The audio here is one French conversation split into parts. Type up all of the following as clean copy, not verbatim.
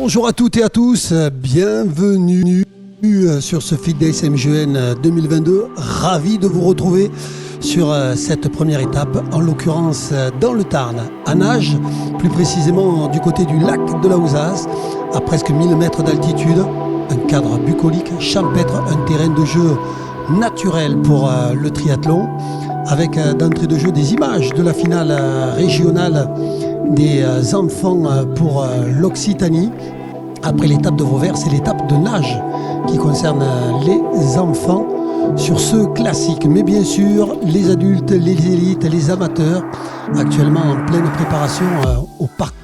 Bonjour à toutes et à tous, bienvenue sur ce Fit Day CMJN 2022. Ravi de vous retrouver sur cette première étape, en l'occurrence dans le Tarn, à Nages, plus précisément du côté du lac de la Housasse, à presque 1000 mètres d'altitude, un cadre bucolique, champêtre, un terrain de jeu naturel pour le triathlon, avec d'entrée de jeu des images de la finale régionale des enfants pour l'Occitanie. Après l'étape de Vauvert, c'est l'étape de nage qui concerne les enfants sur ce classique. Mais bien sûr, les adultes, les élites, les amateurs, actuellement en pleine préparation au parc.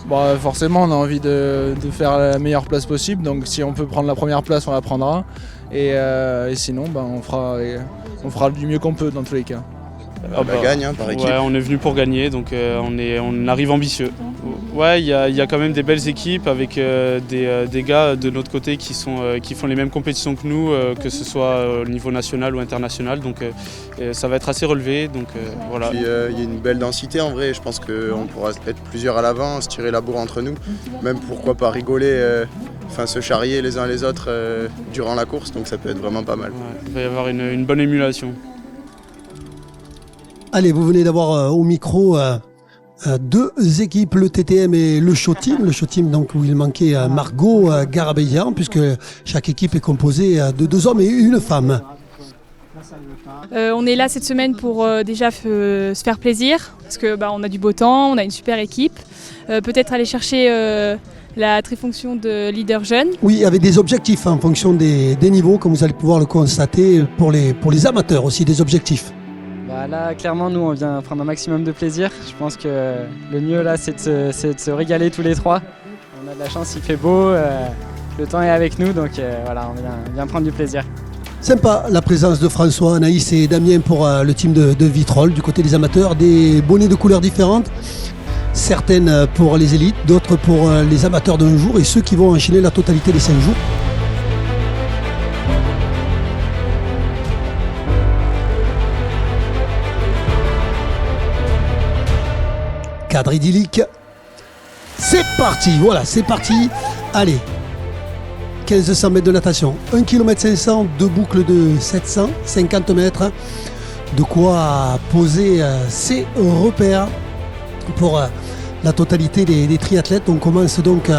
Bon, forcément, on a envie de faire la meilleure place possible. Donc si on peut prendre la première place, on la prendra. Et sinon, on fera du mieux qu'on peut dans tous les cas. On gagne par équipe. Ouais, on est venu pour gagner, donc on arrive ambitieux. Ouais, il y a quand même des belles équipes avec des gars de notre côté qui font les mêmes compétitions que nous, que ce soit au niveau national ou international. Donc ça va être assez relevé. Donc voilà. Puis il y a une belle densité en vrai. Je pense qu'on pourra être plusieurs à l'avant, se tirer la bourre entre nous. Même pourquoi pas rigoler, se charrier les uns les autres durant la course. Donc ça peut être vraiment pas mal. Ouais, il va y avoir une bonne émulation. Allez, vous venez d'avoir au micro deux équipes, le TTM et le Show Team. Le Show Team, donc, où il manquait Margot Garabédian, puisque chaque équipe est composée de 2 hommes et une femme. On est là cette semaine pour déjà se faire plaisir, parce que on a du beau temps, on a une super équipe. Peut-être aller chercher la trifonction de leader jeune. Oui, avec des objectifs en fonction des niveaux, comme vous allez pouvoir le constater, pour les amateurs aussi, des objectifs. Là, clairement, nous, on vient prendre un maximum de plaisir. Je pense que le mieux, là, c'est de se régaler tous les trois. On a de la chance, il fait beau, le temps est avec nous, donc voilà, on vient prendre du plaisir. Sympa la présence de François, Anaïs et Damien pour le team de Vitrolles, du côté des amateurs, des bonnets de couleurs différentes. Certaines pour les élites, d'autres pour les amateurs d'un jour et ceux qui vont enchaîner la totalité des 5 jours. Cadre idyllique, c'est parti, voilà, c'est parti. Allez, 1500 mètres de natation, 1 km 500, 2 boucles de 750 mètres. De quoi poser ses repères pour la totalité des triathlètes. On commence donc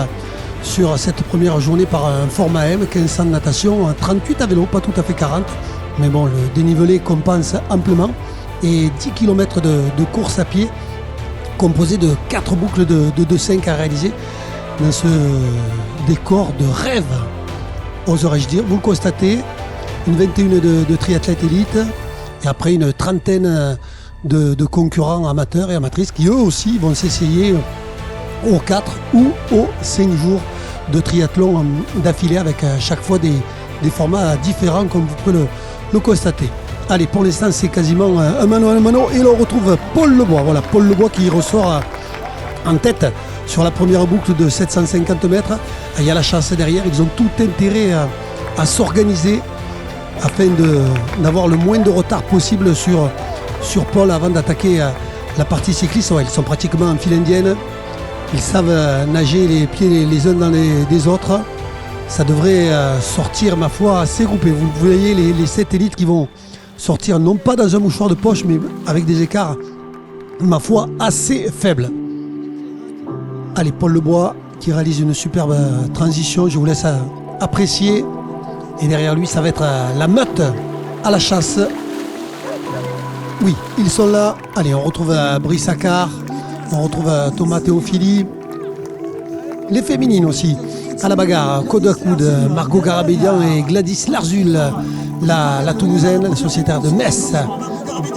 sur cette première journée par un format M, 1500 de natation, 38 à vélo, pas tout à fait 40. Mais bon, le dénivelé compense amplement. Et 10 km de course à pied, composé de 4 boucles de 2,5 à réaliser dans ce décor de rêve, oserais-je dire. Vous le constatez, une 21 de triathlètes élites et après une trentaine de concurrents amateurs et amatrices qui eux aussi vont s'essayer aux 4 ou aux 5 jours de triathlon d'affilée avec chaque fois des formats différents comme vous pouvez le constater. Allez, pour l'instant, c'est quasiment un mano et l'on retrouve Paul Lebois. Voilà, Paul Lebois qui ressort en tête sur la première boucle de 750 mètres. Il y a la chasse derrière. Ils ont tout intérêt à s'organiser afin d'avoir le moins de retard possible sur Paul avant d'attaquer la partie cycliste. Ouais, ils sont pratiquement en file indienne. Ils savent nager les pieds les uns dans les autres. Ça devrait sortir, ma foi, assez groupé. Vous voyez les 7 élites qui vont sortir non pas dans un mouchoir de poche mais avec des écarts, ma foi, assez faibles. Allez, Paul Lebois qui réalise une superbe transition, je vous laisse apprécier. Et derrière lui, ça va être la meute à la chasse. Oui, ils sont là. Allez, on retrouve Brice Accard, on retrouve Thomas Théophili. Les féminines aussi, à la bagarre, coude à coude, Margot Garabédian et Gladys Larzul, la Toulousaine, la sociétaire de Metz,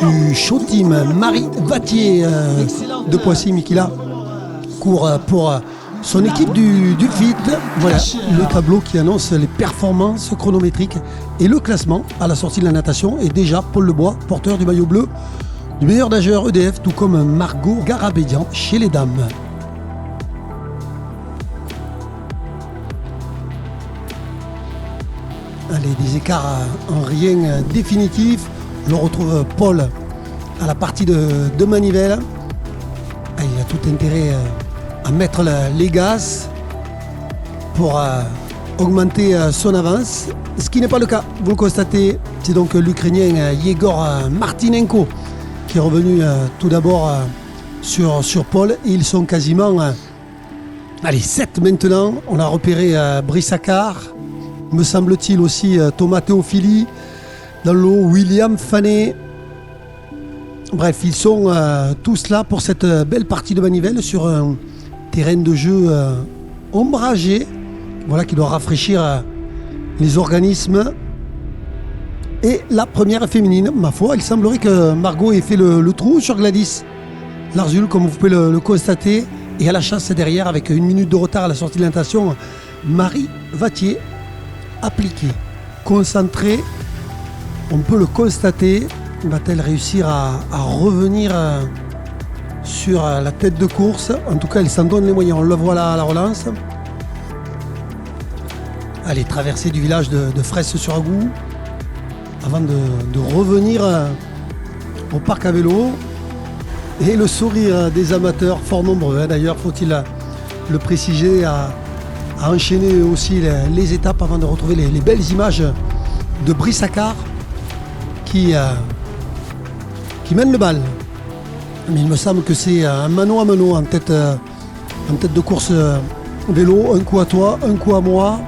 du Show Team, Marie Vattier de Poissy-Miquila, court pour son équipe du FIT. Voilà le tableau qui annonce les performances chronométriques et le classement à la sortie de la natation. Et déjà, Paul Lebois, porteur du maillot bleu, du meilleur nageur EDF, tout comme Margot Garabédian chez les dames. Allez, des écarts en rien définitif. On retrouve Paul à la partie de manivelle. Il a tout intérêt à mettre les gaz pour augmenter son avance, ce qui n'est pas le cas, vous le constatez. C'est donc l'Ukrainien Yegor Martinenko qui est revenu tout d'abord sur Paul, et ils sont quasiment 7 maintenant. On a repéré Brissakar, me semble-t-il aussi Thomas Teofili dans l'eau, William Fané. Bref, ils sont tous là pour cette belle partie de manivelle sur un terrain de jeu ombragé, voilà, qui doit rafraîchir les organismes. Et la première féminine, ma foi, il semblerait que Margot ait fait le trou sur Gladys Larzul, comme vous pouvez le constater, et à la chasse derrière avec 1 minute de retard à la sortie de la natation. Marie Vattier, appliquée, concentrée, on peut le constater. Va-t-elle réussir à revenir sur la tête de course? En tout cas, elle s'en donne les moyens. On le voit là à la relance. Allez, traversée du village de Fraisse-sur-Agou avant de revenir au parc à vélo. Et le sourire des amateurs, fort nombreux d'ailleurs, faut-il le préciser, à enchaîner aussi les étapes avant de retrouver les belles images de Brissakar qui mène le bal. Mais il me semble que c'est un mano à mano en tête de course vélo. Un coup à toi, un coup à moi.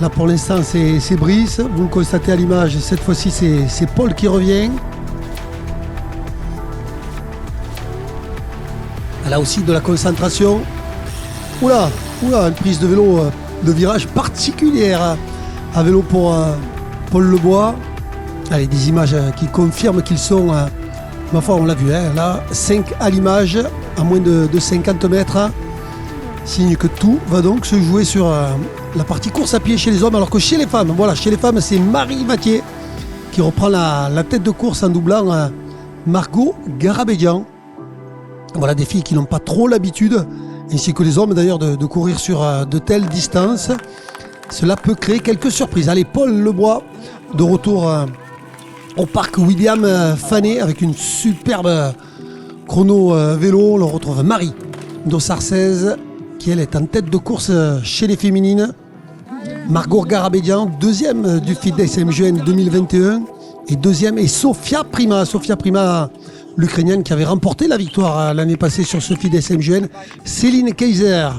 Là pour l'instant c'est Brice. Vous le constatez à l'image, cette fois-ci c'est Paul qui revient. Là aussi de la concentration. Oula, une prise de vélo de virage particulière à vélo pour Paul Lebois. Allez, des images qui confirment qu'ils sont, ma foi on l'a vu, là 5 à l'image, à moins de 50 mètres. Signe que tout va donc se jouer sur la partie course à pied chez les hommes, alors que chez les femmes, c'est Marie Vattier qui reprend la tête de course en doublant Margot Garabédian. Voilà des filles qui n'ont pas trop l'habitude, ainsi que les hommes d'ailleurs, de courir sur de telles distances. Cela peut créer quelques surprises. Allez, Paul Lebois de retour au parc William Fané avec une superbe chrono vélo. On retrouve Marie Dossarcez qui elle est en tête de course chez les féminines. Margot Garabédian, deuxième du Fit d'SMGN 2021, et deuxième est Sofia Prima, l'Ukrainienne qui avait remporté la victoire l'année passée sur ce Fit d'SMGN. Céline Kaiser,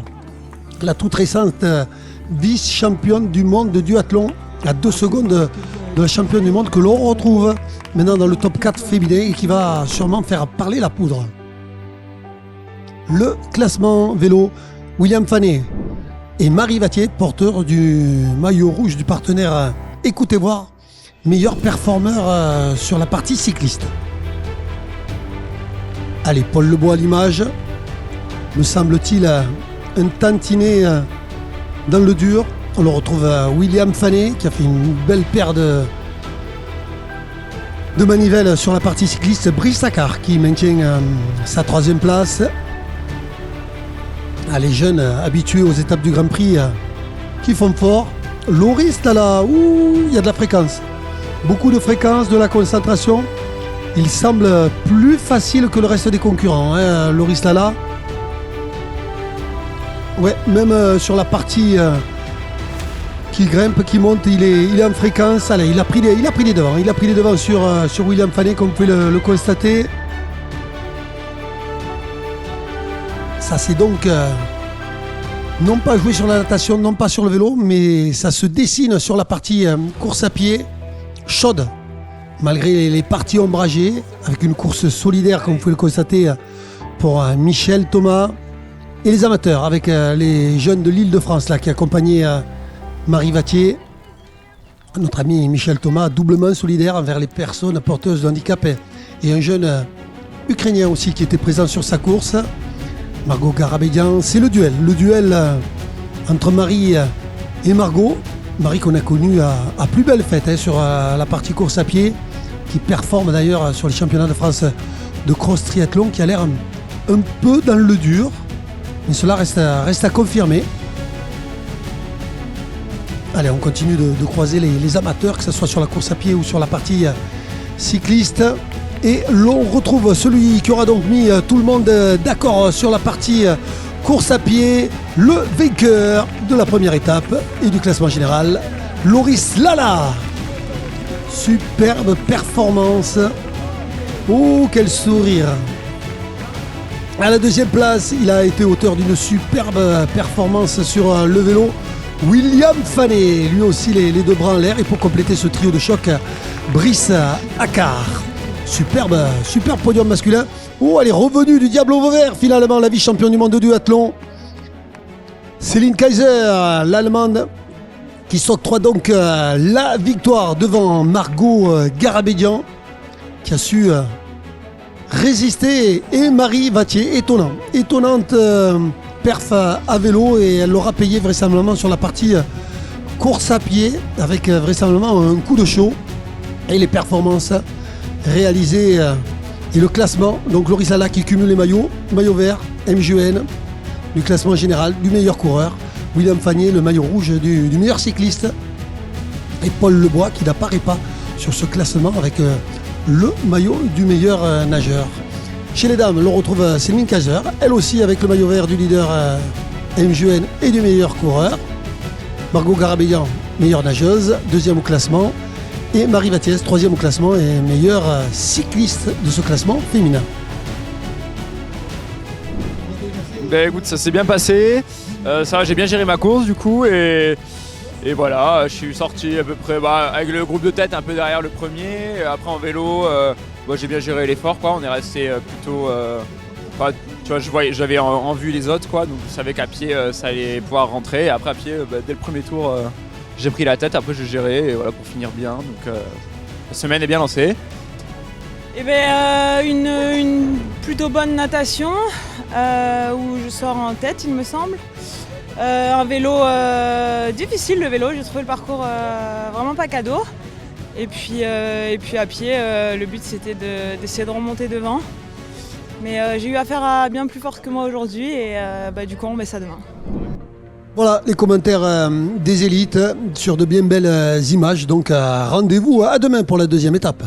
la toute récente vice-championne du monde de duathlon, à 2 secondes de la championne du monde, que l'on retrouve maintenant dans le top 4 féminin et qui va sûrement faire parler la poudre. Le classement vélo, William Fané et Marie Vattier, porteurs du maillot rouge du partenaire Écoutez voir, meilleur performeur sur la partie cycliste. Allez, Paul Lebois à l'image, me semble-t-il un tantinet dans le dur. On le retrouve William Fané qui a fait une belle paire de manivelles sur la partie cycliste. Brissakar qui maintient sa 3e place. Les jeunes habitués aux étapes du Grand Prix qui font fort. Loris Lala, il y a de la fréquence. Beaucoup de fréquence, de la concentration. Il semble plus facile que le reste des concurrents, Loris Lala. Ouais, même sur la partie qui grimpe, qui monte, il est en fréquence. Allez, il a pris les devants. Il a pris les devants sur William Fané, comme vous pouvez le constater. Ça c'est donc non pas joué sur la natation, non pas sur le vélo, mais ça se dessine sur la partie course à pied chaude, malgré les parties ombragées, avec une course solidaire, comme vous pouvez le constater, pour Michel Thomas et les amateurs, avec les jeunes de l'Île-de-France là, qui accompagnaient Marie Vattier. Notre ami Michel Thomas, doublement solidaire envers les personnes porteuses de handicap, et un jeune ukrainien aussi qui était présent sur sa course. Margot Garabédian, c'est le duel entre Marie et Margot. Marie qu'on a connue à plus belle fête sur la partie course à pied, qui performe d'ailleurs sur les championnats de France de cross triathlon, qui a l'air un peu dans le dur, mais cela reste à confirmer. Allez, on continue de croiser les amateurs, que ce soit sur la course à pied ou sur la partie cycliste. Et l'on retrouve celui qui aura donc mis tout le monde d'accord sur la partie course à pied, le vainqueur de la première étape et du classement général, Loris Lala. Superbe performance. Oh, quel sourire. À la deuxième place, il a été auteur d'une superbe performance sur le vélo. William Fané, lui aussi les deux bras en l'air. Et pour compléter ce trio de choc, Brice Accard. Superbe podium masculin. Oh, elle est revenue du Diable au Vauvert finalement, la vice-championne du monde de duathlon. Céline Kaiser, l'Allemande, qui s'octroie donc la victoire devant Margot Garabédian, qui a su résister, et Marie Vattier, étonnante perf à vélo, et elle l'aura payé vraisemblablement sur la partie course à pied, avec vraisemblablement un coup de chaud, et les performances réalisées et le classement. Donc Loris Lala qui cumule les maillot vert, MJN, du classement général, du meilleur coureur. William Fagné, le maillot rouge du meilleur cycliste. Et Paul Lebois qui n'apparaît pas sur ce classement avec le maillot du meilleur nageur. Chez les dames, l'on retrouve Céline Kaiser, elle aussi avec le maillot vert du leader MJN et du meilleur coureur. Margot Garabédian, meilleure nageuse, deuxième au classement. Et Marie Vattiez, troisième au classement et meilleure cycliste de ce classement féminin. Ben écoute, ça s'est bien passé. Ça va, j'ai bien géré ma course du coup et voilà, je suis sorti à peu près avec le groupe de tête un peu derrière le premier. Après en vélo, j'ai bien géré l'effort quoi. On est resté plutôt. Tu vois, j'avais en vue les autres quoi, donc je savais qu'à pied ça allait pouvoir rentrer. Et après à pied, dès le premier tour, j'ai pris la tête. Après j'ai géré et voilà pour finir bien. Donc la semaine est bien lancée. Eh ben, une plutôt bonne natation où je sors en tête il me semble. Un vélo difficile, le vélo, j'ai trouvé le parcours vraiment pas cadeau. Et puis à pied, le but c'était d'essayer de remonter devant. Mais j'ai eu affaire à bien plus forte que moi aujourd'hui et du coup on met ça demain. Voilà les commentaires des élites sur de bien belles images. Donc rendez-vous à demain pour la deuxième étape.